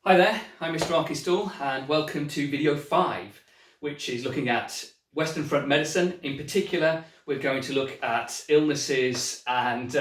Hi there, I'm Mr. Arkistall and welcome to video 5, which is looking at Western Front medicine. In particular, we're going to look at illnesses and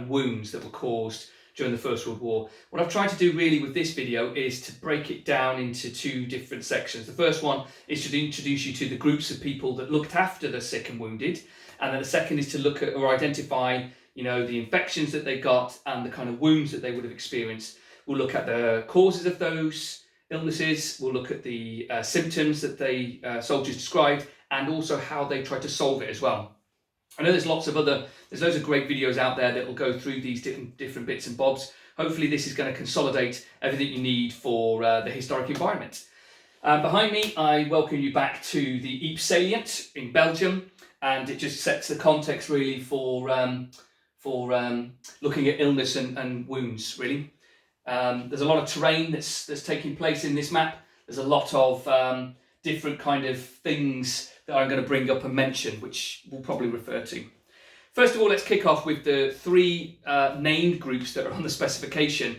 wounds that were caused during the First World War. What I've tried to do really with this video is to break it down into two different sections. The first one is to introduce you to the groups of people that looked after the sick and wounded, and then the second is to look at or identify, the infections that they got and the kind of wounds that they would have experienced. We'll look at the causes of those illnesses, we'll look at the symptoms that the soldiers described, and also how they tried to solve it as well. I know there's loads of great videos out there that will go through these different bits and bobs. Hopefully this is going to consolidate everything you need for the historic environment. Behind me, I welcome you back to the Ypres salient in Belgium, and it just sets the context really for looking at illness and wounds, really. There's a lot of terrain that's taking place in this map. There's a lot of different kind of things that I'm going to bring up and mention, which we'll probably refer to. First of all, let's kick off with the three named groups that are on the specification,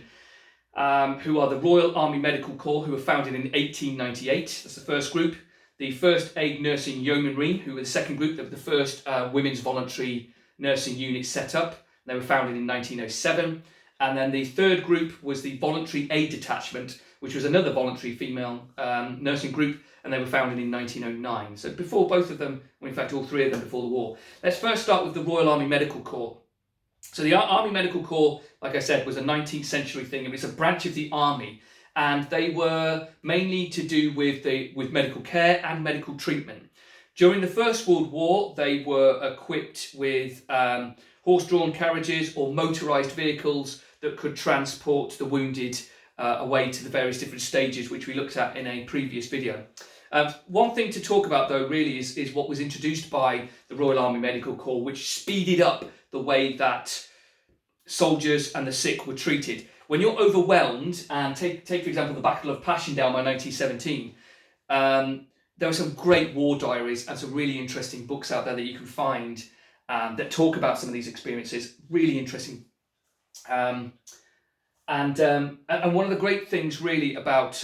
who are the Royal Army Medical Corps, who were founded in 1898. That's the first group. The First Aid Nursing Yeomanry, who were the second group. They were the first women's voluntary nursing unit set up. They were founded in 1907. And then the third group was the Voluntary Aid Detachment, which was another voluntary female nursing group, and they were founded in 1909. So before both of them, well, in fact all three of them before the war. Let's first start with the Royal Army Medical Corps. So the Army Medical Corps, like I said, was a 19th century thing. It was a branch of the army, and they were mainly to do with medical care and medical treatment. During the First World War, they were equipped with horse-drawn carriages or motorised vehicles that could transport the wounded away to the various different stages, which we looked at in a previous video. One thing to talk about though really is what was introduced by the Royal Army Medical Corps, which speeded up the way that soldiers and the sick were treated. When you're overwhelmed, and take for example the Battle of Passchendaele by 1917, there were some great war diaries and some really interesting books out there that you can find that talk about some of these experiences. Really interesting. And one of the great things really about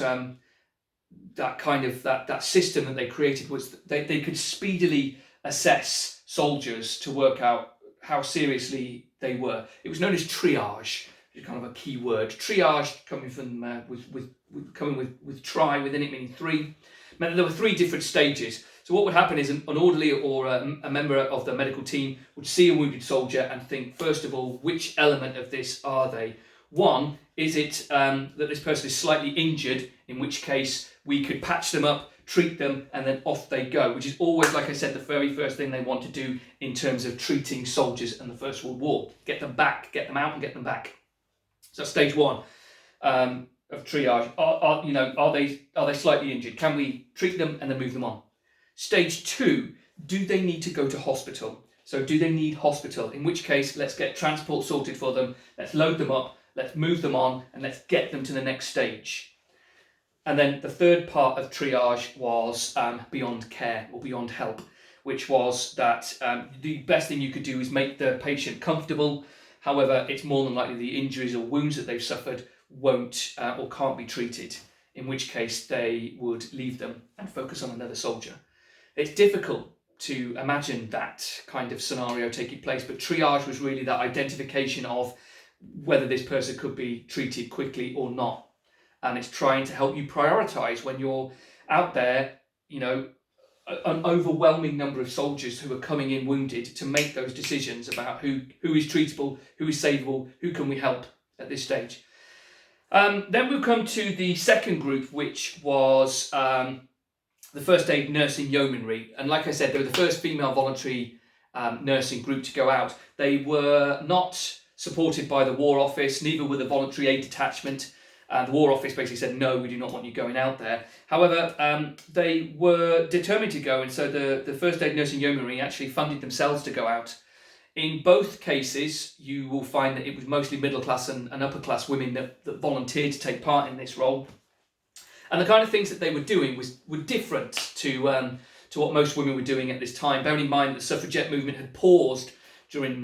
that system that they created was that they could speedily assess soldiers to work out how seriously they were. It was known as triage, which is kind of a key word. Triage coming from with tri within it, meaning three. Meant that there were three different stages. So what would happen is an orderly or a member of the medical team would see a wounded soldier and think, first of all, which element of this are they? One, is it that this person is slightly injured, in which case we could patch them up, treat them, and then off they go, which is always, like I said, the very first thing they want to do in terms of treating soldiers in the First World War. Get them back, get them out and get them back. So stage one of triage, are they slightly injured? Can we treat them and then move them on? Stage two, do they need to go to hospital? So do they need hospital? In which case, let's get transport sorted for them. Let's load them up. Let's move them on and let's get them to the next stage. And then the third part of triage was beyond care or beyond help, which was that the best thing you could do is make the patient comfortable. However, it's more than likely the injuries or wounds that they've suffered won't or can't be treated, in which case they would leave them and focus on another soldier. It's difficult to imagine that kind of scenario taking place, but triage was really that identification of whether this person could be treated quickly or not. And it's trying to help you prioritize when you're out there, an overwhelming number of soldiers who are coming in wounded, to make those decisions about who is treatable, who is savable, who can we help at this stage. Then we'll come to the second group, which was the First Aid Nursing Yeomanry. And like I said, they were the first female voluntary nursing group to go out. They were not supported by the War Office, neither were the Voluntary Aid Detachment. The War Office basically said, no, we do not want you going out there. However, they were determined to go, and so the First Aid Nursing Yeomanry actually funded themselves to go out. In both cases, you will find that it was mostly middle class and upper class women that volunteered to take part in this role. And the kind of things that they were doing were different to what most women were doing at this time. Bearing in mind that the suffragette movement had paused during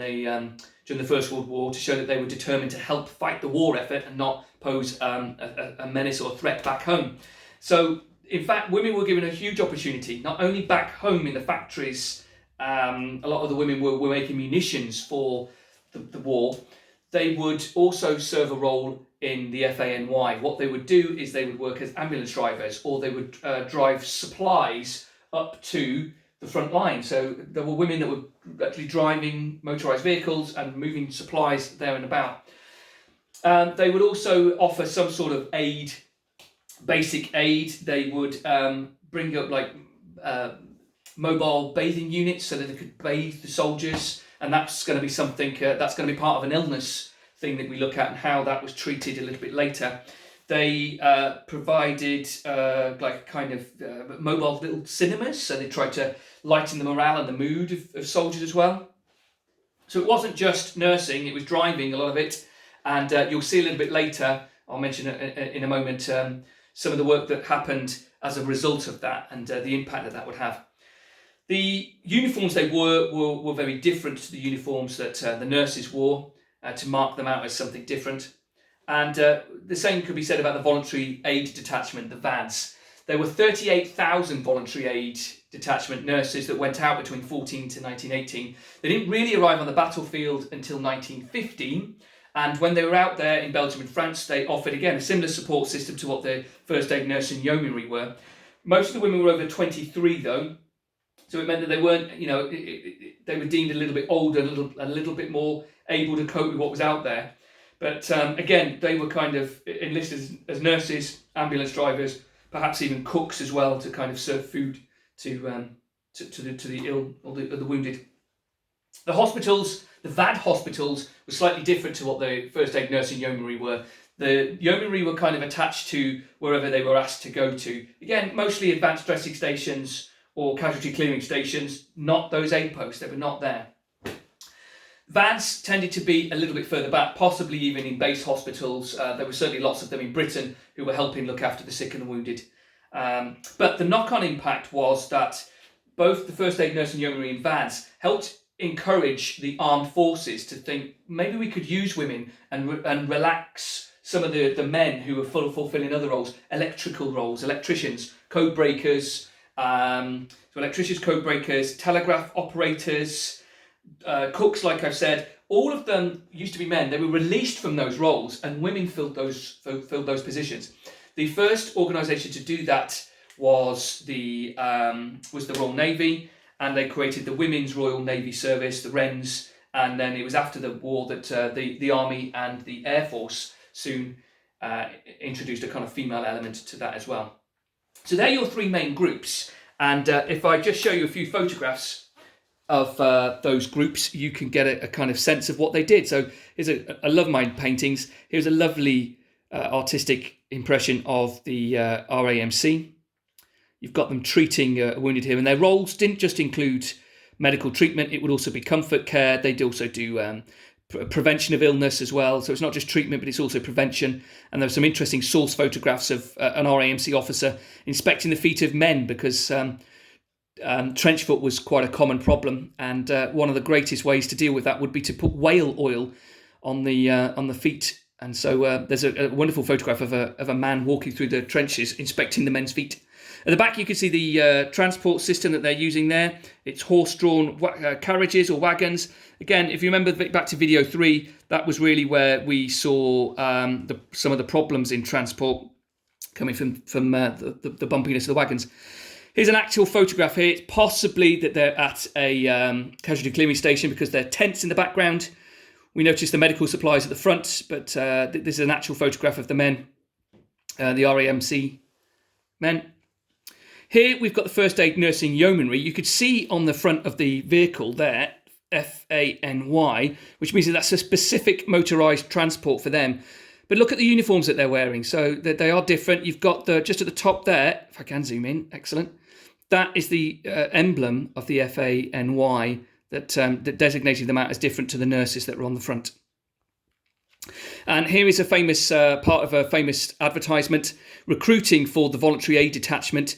during the First World War to show that they were determined to help fight the war effort and not pose a menace or a threat back home. So, in fact, women were given a huge opportunity, not only back home in the factories. A lot of the women were making munitions for the war. They would also serve a role in the FANY. What they would do is they would work as ambulance drivers, or they would drive supplies up to the front line. So there were women that were actually driving motorised vehicles and moving supplies there and about. They would also offer some sort of aid, basic aid. They would bring up like mobile bathing units so that they could bathe the soldiers, and that's going to be something that's going to be part of an illness thing that we look at and how that was treated a little bit later. They provided like kind of mobile little cinemas, so they tried to lighten the morale and the mood of soldiers as well. So it wasn't just nursing, it was driving, a lot of it, and you'll see a little bit later, I'll mention in a moment, some of the work that happened as a result of that and the impact that that would have. The uniforms they were very different to the uniforms that the nurses wore, to mark them out as something different. And the same could be said about the Voluntary Aid Detachment, the VADs. There were 38,000 Voluntary Aid Detachment nurses that went out between 14 to 1918. They didn't really arrive on the battlefield until 1915. And when they were out there in Belgium and France, they offered, again, a similar support system to what the First Aid Nurse and Yeomanry were. Most of the women were over 23, though. So it meant that they weren't, they were deemed a little bit older, a little bit more able to cope with what was out there. But again, they were kind of enlisted as nurses, ambulance drivers, perhaps even cooks as well, to kind of serve food to the ill or the wounded. The hospitals, the VAD hospitals, were slightly different to what the First Aid Nurse and Yeomanry were. The Yeomanry were kind of attached to wherever they were asked to go to. Again, mostly advanced dressing stations or casualty clearing stations, not those aid posts, they were not there. VADs tended to be a little bit further back, possibly even in base hospitals. There were certainly lots of them in Britain who were helping look after the sick and the wounded. But the knock-on impact was that both the First Aid Nurse and Yeomanry and VADs helped encourage the armed forces to think maybe we could use women and relax some of the men who were fulfilling other roles, electrical roles, electricians, code breakers, so electricians, code breakers, telegraph operators, cooks, like I've said. All of them used to be men. They were released from those roles, and women filled those positions. The first organisation to do that was the Royal Navy, and they created the Women's Royal Navy Service, the WRENS, and then it was after the war that the Army and the Air Force soon introduced a kind of female element to that as well. So they're your three main groups, and if I just show you a few photographs of those groups, you can get a kind of sense of what they did. So here's I love my paintings. Here's a lovely artistic impression of the RAMC. You've got them treating wounded here, and their roles didn't just include medical treatment, it would also be comfort care. They'd also do prevention of illness as well. So it's not just treatment, but it's also prevention. And there were some interesting source photographs of an RAMC officer inspecting the feet of men, because trench foot was quite a common problem. And one of the greatest ways to deal with that would be to put whale oil on the feet. And so there's a wonderful photograph of a man walking through the trenches inspecting the men's feet. At the back, you can see the transport system that they're using there. It's horse-drawn carriages or wagons. Again, if you remember back to video 3, that was really where we saw some of the problems in transport coming from the bumpiness of the wagons. Here's an actual photograph here. It's possibly that they're at a casualty clearing station because there are tents in the background. We noticed the medical supplies at the front, but this is an actual photograph of the men, the RAMC men. Here we've got the First Aid Nursing Yeomanry. You could see on the front of the vehicle there, FANY, which means that that's a specific motorised transport for them. But look at the uniforms that they're wearing. So they are different. You've got just at the top there, if I can zoom in, excellent. That is the emblem of the FANY that designated them out as different to the nurses that were on the front. And here is a famous part of a famous advertisement recruiting for the Voluntary Aid Detachment.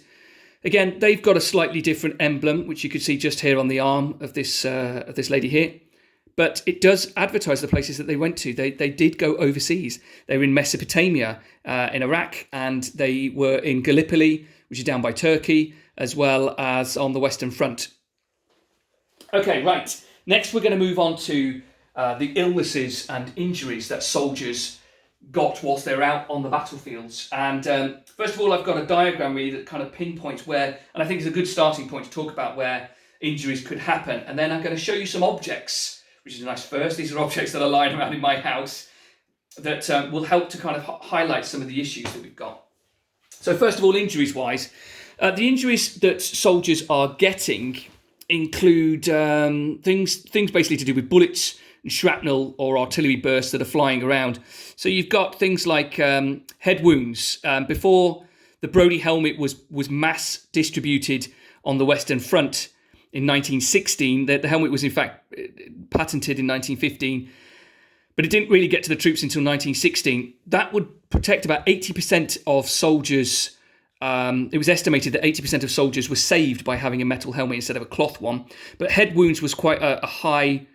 Again, they've got a slightly different emblem, which you could see just here on the arm of this lady here. but it does advertise the places that they went to. They did go overseas. They were in Mesopotamia, in Iraq, and they were in Gallipoli, which is down by Turkey, as well as on the Western Front. Okay, right. Next, we're going to move on to the illnesses and injuries that soldiers got whilst they're out on the battlefields. And first of all, I've got a diagram really that kind of pinpoints where, and I think it's a good starting point to talk about where injuries could happen. And then I'm going to show you some objects, which is a nice first. These are objects that are lying around in my house that will help to kind of highlight some of the issues that we've got. So first of all, injuries-wise, the injuries that soldiers are getting include things basically to do with bullets and shrapnel or artillery bursts that are flying around. So you've got things like head wounds. Before the Brodie helmet was mass distributed on the Western Front in 1916, the helmet was in fact patented in 1915, but it didn't really get to the troops until 1916. That would protect about 80% of soldiers. It was estimated that 80% of soldiers were saved by having a metal helmet instead of a cloth one. But head wounds was quite a high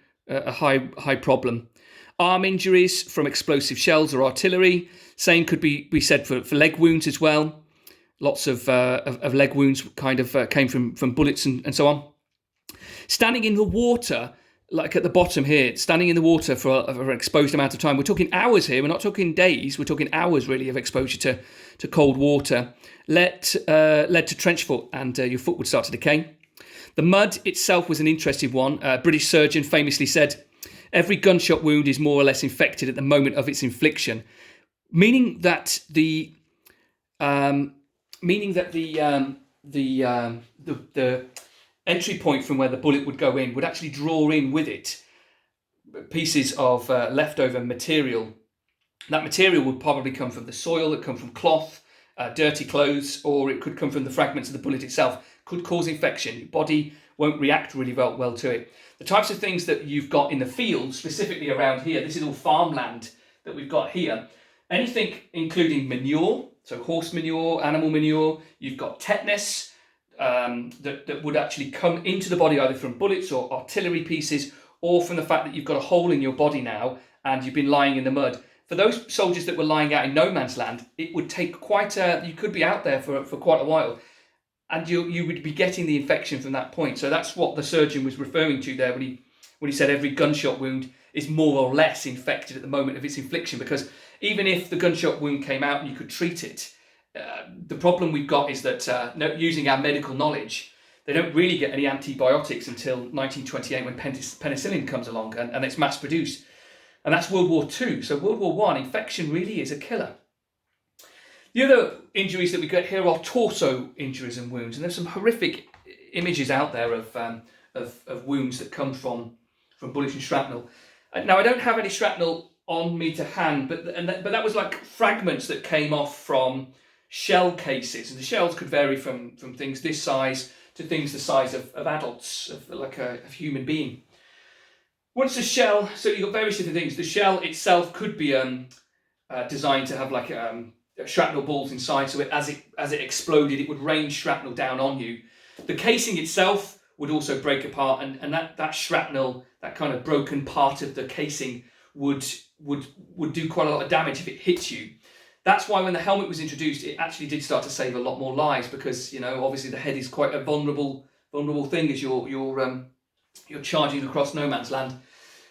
problem. Arm injuries from explosive shells or artillery. Same could be said for leg wounds as well. Lots of leg wounds kind of came from bullets and so on. Standing in the water, like at the bottom here, standing in the water for an exposed amount of time. We're talking hours here. We're not talking days. We're talking hours really of exposure to cold water. Led to trench foot, and your foot would start to decay. The mud itself was an interesting one. A British surgeon famously said, "Every gunshot wound is more or less infected at the moment of its infliction," meaning that the entry point from where the bullet would go in would actually draw in with it pieces of leftover material. That material would probably come from the soil, it come from cloth, dirty clothes, or it could come from the fragments of the bullet itself. Could cause infection. Your body won't react really well to it. The types of things that you've got in the field, specifically around here, this is all farmland that we've got here. Anything including manure, so horse manure, animal manure. You've got tetanus that would actually come into the body either from bullets or artillery pieces, or from the fact that you've got a hole in your body now and you've been lying in the mud. For those soldiers that were lying out in no man's land, it would take you could be out there for quite a while, and you would be getting the infection from that point. So that's what the surgeon was referring to there when he said every gunshot wound is more or less infected at the moment of its infliction, because even if the gunshot wound came out and you could treat it, the problem we've got is that using our medical knowledge, they don't really get any antibiotics until 1928 when penicillin comes along and it's mass produced. And that's World War II. So World War I, infection really is a killer. The other injuries that we get here are torso injuries and wounds. And there's some horrific images out there of wounds that come from bullets and shrapnel. Now, I don't have any shrapnel on me to hand, but that was like fragments that came off from shell cases. And the shells could vary from things this size to things the size of adults, like a human being. Once a shell, so you've got various different things. The shell itself could be designed to have like shrapnel balls inside, so as it exploded, it would rain shrapnel down on you. The casing itself would also break apart, and that shrapnel, that kind of broken part of the casing, would do quite a lot of damage if it hits you. That's why when the helmet was introduced, it actually did start to save a lot more lives, because obviously the head is quite a vulnerable thing as you're charging across no man's land.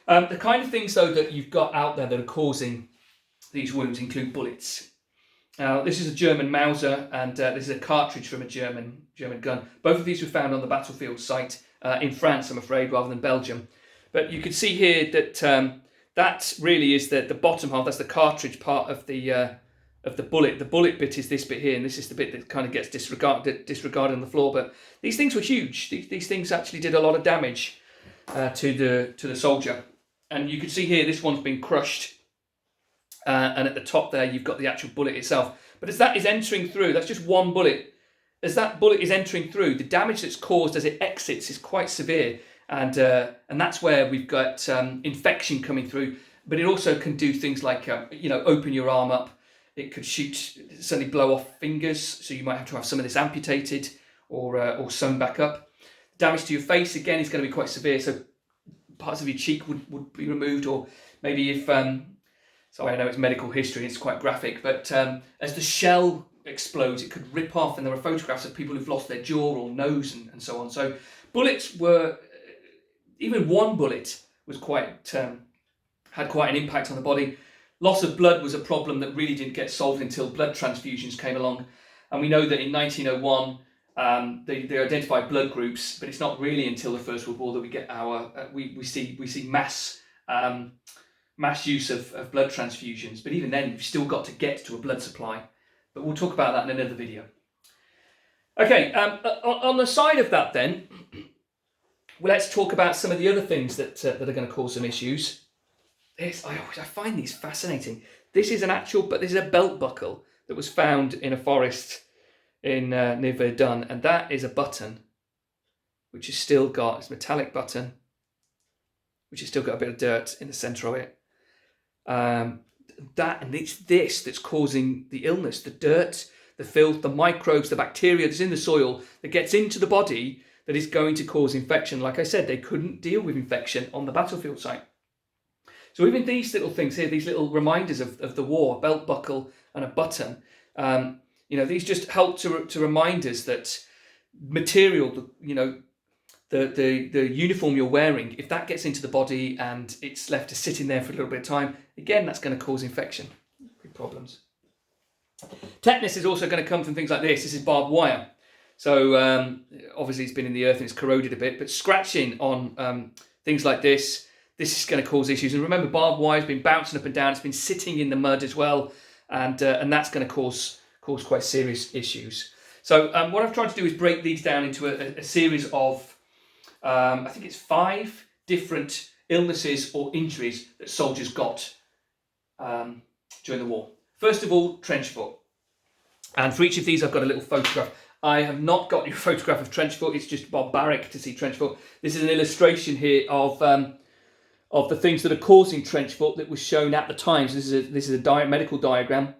The kind of things though that you've got out there that are causing these wounds include bullets. This is a German Mauser, and this is a cartridge from a German gun. Both of these were found on the battlefield site in France, I'm afraid, rather than Belgium. But you can see here that that really is the bottom half. That's the cartridge part of the bullet. The bullet bit is this bit here, and this is the bit that kind of gets disregarded on the floor. But these things were huge. These things actually did a lot of damage to the soldier. And you can see here, this one's been crushed. And at the top there, you've got the actual bullet itself. But as that is entering through, that's just one bullet. As that bullet is entering through, the damage that's caused as it exits is quite severe. And that's where we've got infection coming through. But it also can do things like, open your arm up. It could suddenly blow off fingers. So you might have to have some of this amputated or sewn back up. Damage to your face, again, is going to be quite severe. So parts of your cheek would be removed, or maybe if, sorry, I know it's medical history, it's quite graphic, but as the shell explodes, it could rip off, and there are photographs of people who've lost their jaw or nose and so on. So bullets were, even one bullet was had quite an impact on the body. Loss of blood was a problem that really didn't get solved until blood transfusions came along. And we know that in 1901, they identified blood groups, but it's not really until the First World War that we get we see mass use of blood transfusions. But even then, we've still got to get to a blood supply. But we'll talk about that in another video. Okay, on the side of that then, well, let's talk about some of the other things that are going to cause some issues. I find these fascinating. This is a belt buckle that was found in a forest near Verdun, and that is a button which has still got, it's a metallic button, which has still got a bit of dirt in the centre of it. And it's this that's causing the illness, the dirt, the filth, the microbes, the bacteria that's in the soil that gets into the body that is going to cause infection. Like I said, they couldn't deal with infection on the battlefield site. So even these little things here, these little reminders of the war, a belt buckle and a button, these just help to remind us that material, the uniform you're wearing, if that gets into the body and it's left to sit in there for a little bit of time, again, that's going to cause infection, big problems. Tetanus is also going to come from things like this. This is barbed wire. So obviously it's been in the earth and it's corroded a bit, but scratching on things like this is going to cause issues. And remember, barbed wire has been bouncing up and down. It's been sitting in the mud as well, and that's going to cause quite serious issues. So what I've tried to do is break these down into a series of, I think it's 5 different illnesses or injuries that soldiers got during the war. First of all, trench foot. And for each of these, I've got a little photograph. I have not got your photograph of trench foot. It's just barbaric to see trench foot. This is an illustration here of the things that are causing trench foot that was shown at the time. So this is a medical diagram.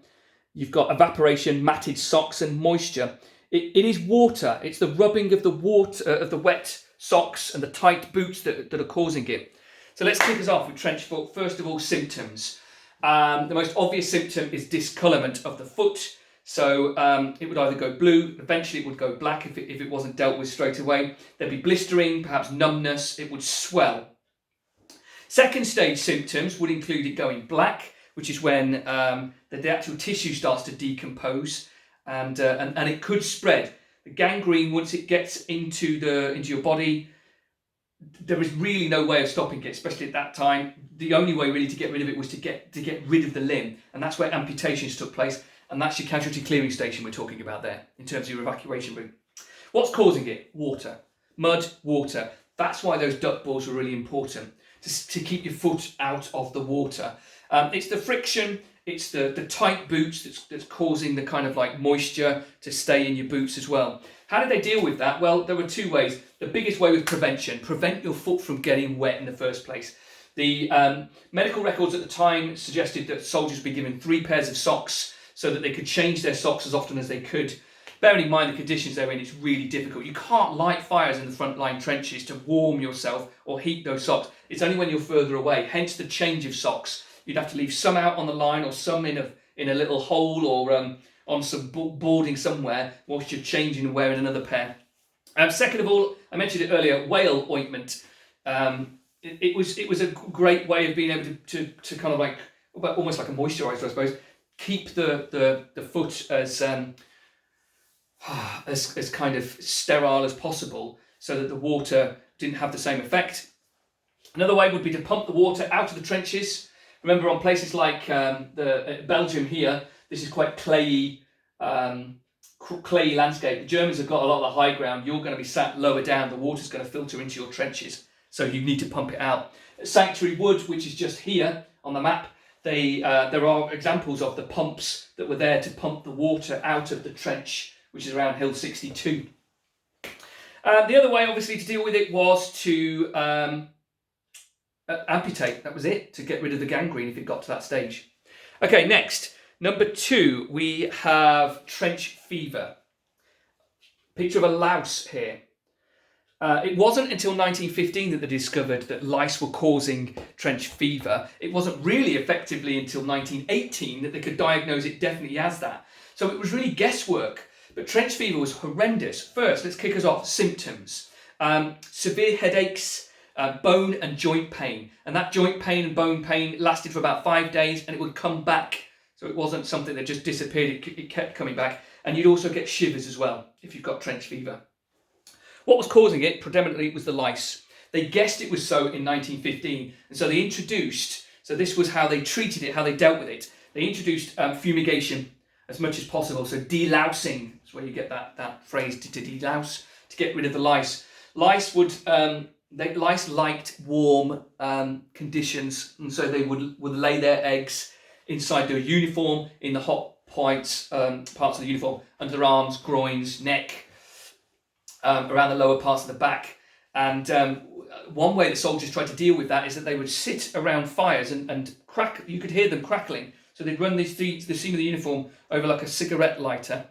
You've got evaporation, matted socks, and moisture. It is water. It's the rubbing of the water of the wet socks and the tight boots that are causing it. So let's kick us off with trench foot. First of all, symptoms. The most obvious symptom is discolourment of the foot. So it would either go blue, eventually it would go black if it wasn't dealt with straight away. There'd be blistering, perhaps numbness, it would swell. Second stage symptoms would include it going black, which is when the actual tissue starts to decompose, and it could spread. The gangrene, once it gets into your body, there is really no way of stopping it, especially at that time. The only way really to get rid of it was to get rid of the limb, and that's where amputations took place, and that's your casualty clearing station we're talking about there in terms of your evacuation route. What's causing it? Water. Mud, water. That's why those duck balls are really important, to keep your foot out of the water. It's the friction, it's the tight boots that's causing the kind of like moisture to stay in your boots as well. How did they deal with that? Well, there were 2 ways. The biggest way was prevention. Prevent your foot from getting wet in the first place. The medical records at the time suggested that soldiers be given 3 pairs of socks so that they could change their socks as often as they could. Bearing in mind the conditions they're in, it's really difficult. You can't light fires in the front line trenches to warm yourself or heat those socks. It's only when you're further away, hence the change of socks. You'd have to leave some out on the line or some in a little hole or on some boarding somewhere whilst you're changing and wearing another pair. Second of all, I mentioned it earlier, whale ointment. It was a great way of being able to kind of like, almost like a moisturiser, I suppose, keep the foot as kind of sterile as possible so that the water didn't have the same effect. Another way would be to pump the water out of the trenches. Remember, on places like Belgium here, this is quite clayey landscape. The Germans have got a lot of the high ground. You're going to be sat lower down. The water's going to filter into your trenches, so you need to pump it out. Sanctuary Wood, which is just here on the map, there are examples of the pumps that were there to pump the water out of the trench, which is around Hill 62. The other way, obviously, to deal with it was to amputate. That was it, to get rid of the gangrene if it got to that stage. Okay, next, number 2, we have trench fever. Picture of a louse here. It wasn't until 1915 that they discovered that lice were causing trench fever. It wasn't really effectively until 1918 that they could diagnose it definitely as that. So it was really guesswork. But trench fever was horrendous. First, let's kick us off. Symptoms. Severe headaches, bone and joint pain. And that joint pain and bone pain lasted for about 5 days and it would come back. So it wasn't something that just disappeared, it kept coming back. And you'd also get shivers as well if you've got trench fever. What was causing it? Predominantly it was the lice. They guessed it was so in 1915. And so they introduced, so this was how they treated it, how they dealt with it. They introduced fumigation as much as possible. So delousing is where you get that phrase, to delouse, to get rid of the lice. Lice liked warm conditions, and so they would lay their eggs inside their uniform, in the hot parts of the uniform, under their arms, groins, neck, around the lower parts of the back. And one way the soldiers tried to deal with that is that they would sit around fires and crack. You could hear them crackling. So they'd run the seam of the uniform over like a cigarette lighter,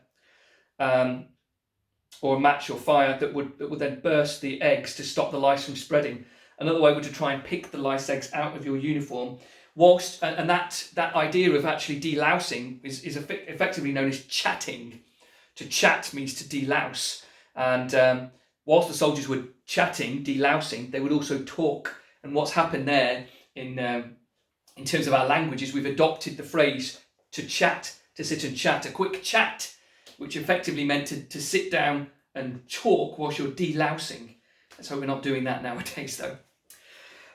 or a match or fire that would then burst the eggs to stop the lice from spreading. Another way would to try and pick the lice eggs out of your uniform. And that idea of actually delousing is effectively known as chatting. To chat means to delouse. And whilst the soldiers were chatting, delousing, they would also talk. And what's happened there in terms of our languages, we've adopted the phrase to chat, to sit and chat, a quick chat, which effectively meant to sit down and talk whilst you're delousing. Let's hope we're not doing that nowadays, though.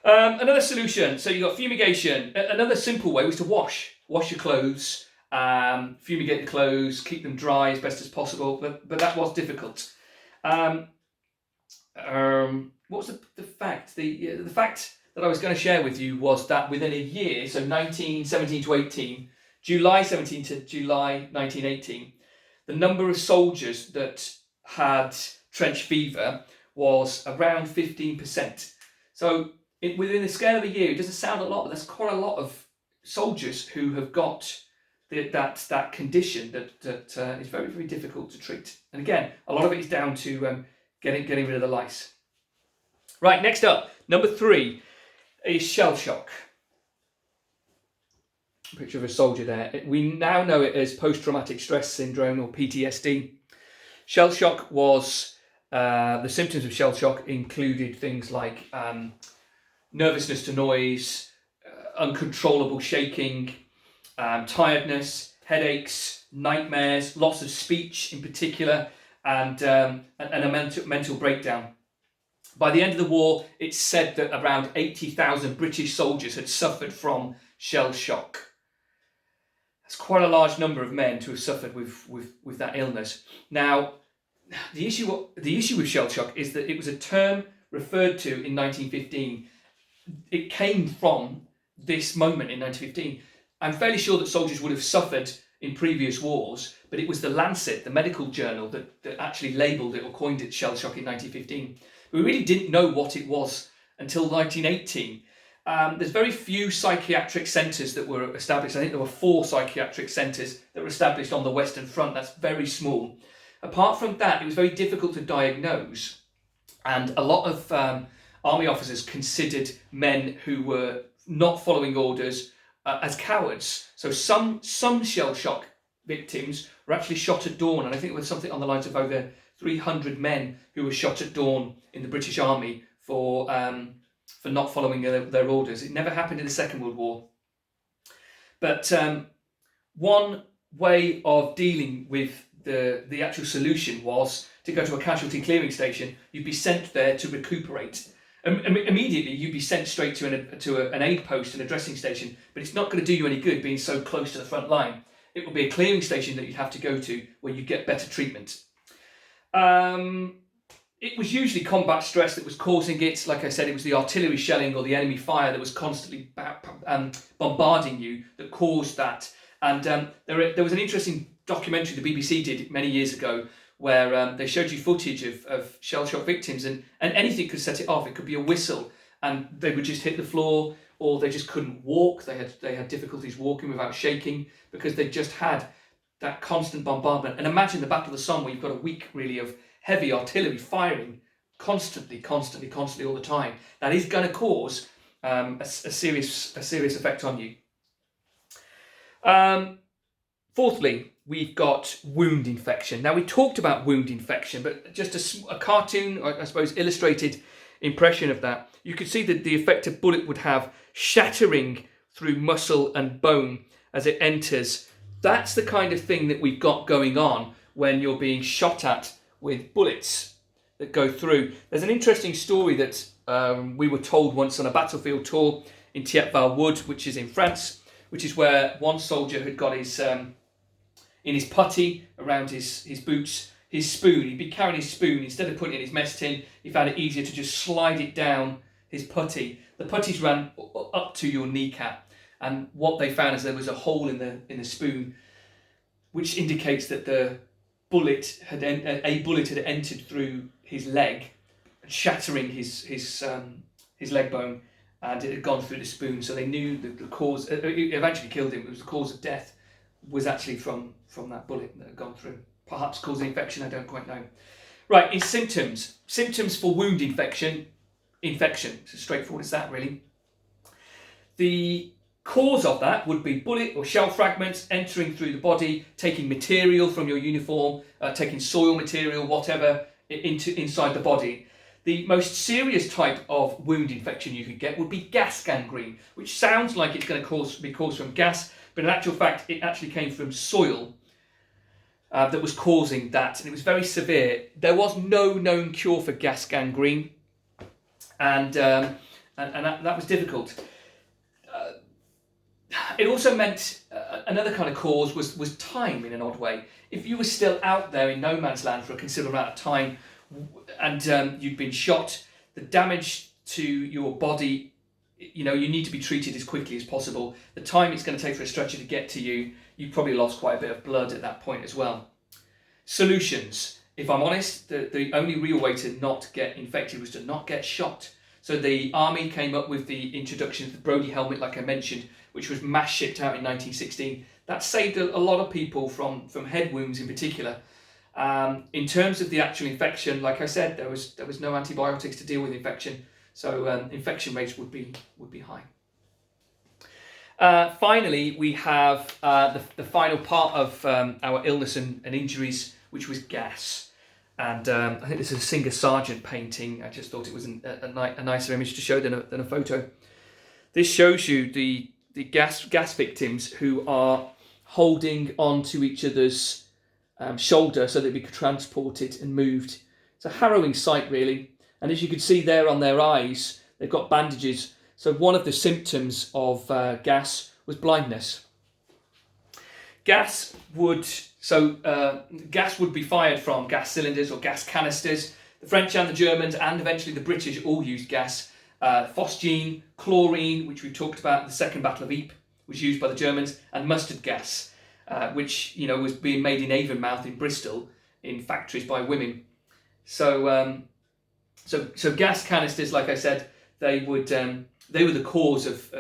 Another solution, so you've got fumigation. Another simple way was to wash your clothes, fumigate the clothes, keep them dry as best as possible, but that was difficult. What was the fact? The fact that I was going to share with you was that within a year, so 1917 to 18, July 17 to July 1918, the number of soldiers that had trench fever was around 15%. So within the scale of a year, it doesn't sound a lot, but that's quite a lot of soldiers who have got that condition that is very, very difficult to treat. And again, a lot of it is down to getting rid of the lice. Right, next up, number 3 is shell shock. A picture of a soldier there. We now know it as post-traumatic stress syndrome, or PTSD. Shell shock was, the symptoms of shell shock included things like nervousness to noise, uncontrollable shaking, tiredness, headaches, nightmares, loss of speech in particular, and a mental breakdown. By the end of the war, it's said that around 80,000 British soldiers had suffered from shell shock. That's quite a large number of men to have suffered with that illness. Now, the issue with shell shock is that it was a term referred to in 1915. It came from this moment in 1915. I'm fairly sure that soldiers would have suffered in previous wars, but it was the Lancet, the medical journal, that actually labelled it or coined it shell shock in 1915. We really didn't know what it was until 1918. There's very few psychiatric centres that were established. I think there were 4 psychiatric centres that were established on the Western Front. That's very small. Apart from that, it was very difficult to diagnose. And a lot of army officers considered men who were not following orders as cowards. So some shell shock victims were actually shot at dawn. And I think it was something on the lines of over 300 men who were shot at dawn in the British Army for not following their orders. It never happened in the Second World War. But one way of dealing with the actual solution was to go to a casualty clearing station. You'd be sent there to recuperate. Immediately, you'd be sent straight to an aid post and a dressing station, but it's not going to do you any good being so close to the front line. It would be a clearing station that you'd have to go to where you get better treatment. It was usually combat stress that was causing it. Like I said, it was the artillery shelling or the enemy fire that was constantly bombarding you that caused that. And there was an interesting documentary the BBC did many years ago where they showed you footage of shell shock victims, and anything could set it off. It could be a whistle and they would just hit the floor, or they just couldn't walk. They had difficulties walking without shaking because they just had that constant bombardment. And imagine the Battle of the Somme, where you've got a week really of heavy artillery firing constantly all the time, that is going to cause a serious effect on you. Fourthly, we've got wound infection. Now, we talked about wound infection, but just a cartoon, I suppose, illustrated impression of that. You could see that the effect a bullet would have, shattering through muscle and bone as it enters. That's the kind of thing that we've got going on when you're being shot at with bullets that go through. There's an interesting story that we were told once on a battlefield tour in Thiepval Wood, which is in France, which is where one soldier had got his in his putty around his boots, his spoon. He'd be carrying his spoon. Instead of putting it in his mess tin, he found it easier to just slide it down his putty. The putties ran up to your kneecap, and what they found is there was a hole in the spoon, which indicates that a bullet had entered through his leg, shattering his leg bone, and it had gone through the spoon. So they knew that the cause, it eventually killed him. It was the cause of death was actually from that bullet that had gone through. Perhaps causing infection, I don't quite know. Right, in symptoms for wound infection. It's as straightforward as that, really. The cause of that would be bullet or shell fragments entering through the body, taking material from your uniform, taking soil material, whatever, inside the body. The most serious type of wound infection you could get would be gas gangrene, which sounds like it's going to be caused from gas, but in actual fact, it actually came from soil that was causing that, and it was very severe. There was no known cure for gas gangrene, and that was difficult. It also meant another kind of cause was time, in an odd way. If you were still out there in no man's land for a considerable amount of time, and you'd been shot, the damage to your body, you need to be treated as quickly as possible. The time it's going to take for a stretcher to get to you, you probably lost quite a bit of blood at that point as well. Solutions. If I'm honest, the only real way to not get infected was to not get shot. So the army came up with the introduction of the Brodie helmet, like I mentioned, which was mass shipped out in 1916. That saved a lot of people from head wounds in particular. In terms of the actual infection, like I said, there was no antibiotics to deal with infection, so infection rates would be high. Finally, we have the final part of our illness and injuries, which was gas. And I think this is a Singer Sargent painting. I just thought it was a nicer image to show than a photo. This shows you the gas victims who are holding on to each other's shoulder so that they could be transported and moved. It's a harrowing sight, really. And as you can see there on their eyes, they've got bandages. So one of the symptoms of gas was blindness. Gas would be fired from gas cylinders or gas canisters. The French and the Germans and eventually the British all used gas. Phosgene, chlorine, which we talked about in the Second Battle of Ypres, was used by the Germans, and mustard gas, which was being made in Avonmouth in Bristol in factories by women. So gas canisters, like I said, they were the cause of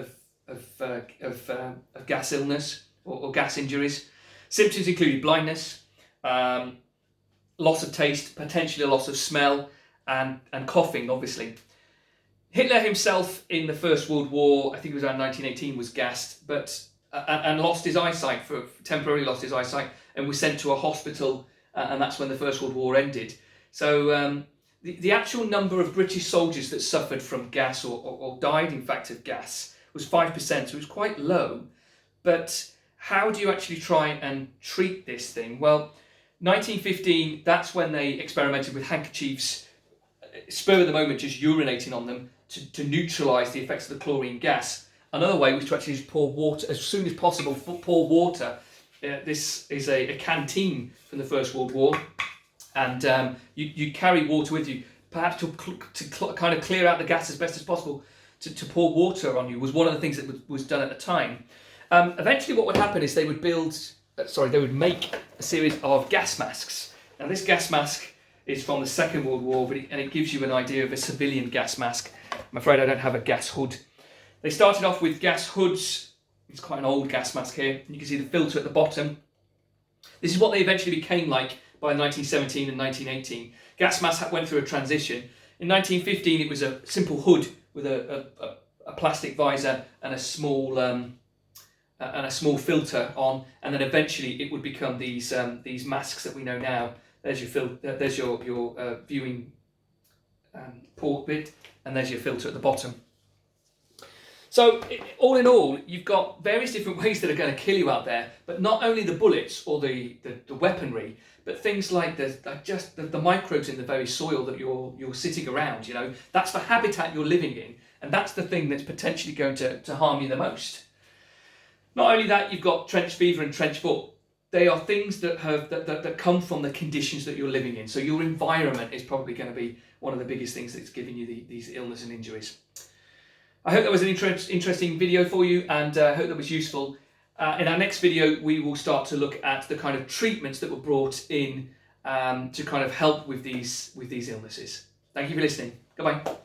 gas illness or gas injuries. Symptoms included blindness, loss of taste, potentially a loss of smell, and coughing, obviously. Hitler himself in the First World War, I think it was around 1918, was gassed, and lost his eyesight, temporarily lost his eyesight, and was sent to a hospital, and that's when the First World War ended. So the actual number of British soldiers that suffered from gas or died, in fact, of gas was 5%, so it was quite low. But how do you actually try and treat this thing? Well, 1915, that's when they experimented with handkerchiefs, spur of the moment, just urinating on them to neutralise the effects of the chlorine gas. Another way was to actually just pour water, as soon as possible, pour water. This is a canteen from the First World War, and you carry water with you, perhaps to kind of clear out the gas as best as possible. To pour water on you was one of the things that was done at the time. Eventually what would happen is they would make a series of gas masks. Now this gas mask is from the Second World War, and it gives you an idea of a civilian gas mask. I'm afraid I don't have a gas hood. They started off with gas hoods. It's quite an old gas mask here. You can see the filter at the bottom. This is what they eventually became like by 1917 and 1918. Gas masks went through a transition. In 1915, it was a simple hood with a plastic visor and a small filter on, and then eventually it would become these masks that we know now. There's your viewing port bit, and there's your filter at the bottom. So all in all, you've got various different ways that are going to kill you out there, but not only the bullets or the weaponry, but things like the microbes in the very soil that you're sitting around. You know, that's the habitat you're living in, and that's the thing that's potentially going to harm you the most. Not only that, you've got trench fever and trench foot. They are things that come from the conditions that you're living in. So your environment is probably going to be one of the biggest things that's giving you these illness and injuries. I hope that was an interesting video for you, and I hope that was useful. In our next video, we will start to look at the kind of treatments that were brought in to kind of help with these illnesses. Thank you for listening. Goodbye.